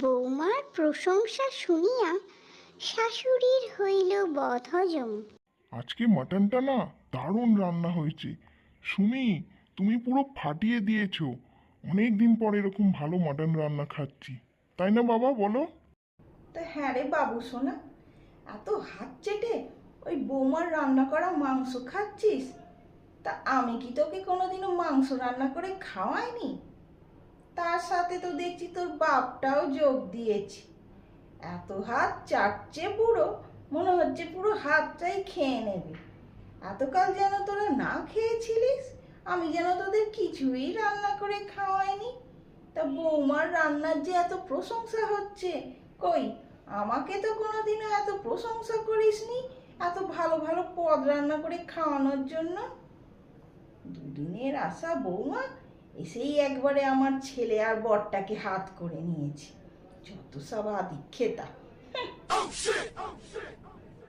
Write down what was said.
বৌমার প্রশংসা শুনিয়া শাশুড়ির হইল বদহজম। আজকে মাটনটা না দারুণ রান্না হয়েছে। সুমি, তুমি পুরো ফাটিয়ে দিয়েছো। অনেক দিন পর এরকম ভালো মাটন রান্না খাচ্ছি, তাই না বাবা, বলো? তা হ্যাঁ রে বাবু সোনা, এত হাত চেটে ওই বৌমার রান্না করা মাংস খাচ্ছিস? তা আমি কি তোকে কোনোদিনও মাংস রান্না করে খাওয়াইনি? তার সাথে তো দেখছি তোর বাপটাও যোগ দিয়েছে। এত হাত চাটছে পুরো, মনে হচ্ছে পুরো হাতটাই খেয়ে নেবে। এতকাল যেন তোরা না খেয়েছিলিস, আমি যেন তোদের কিছুই রান্না করে খাওয়াইনি। তা বৌমার রান্নার যে এত প্রশংসা হচ্ছে, কই আমাকে তো কোনোদিনও এত প্রশংসা করিসনি এত ভালো ভালো পদ রান্না করে খাওয়ানোর জন্য। দুদিনের আশা বৌমা এসেই একবারে আমার ছেলে আর বরটাকে হাত করে নিয়েছে। যত সব আদিক্ষেতা।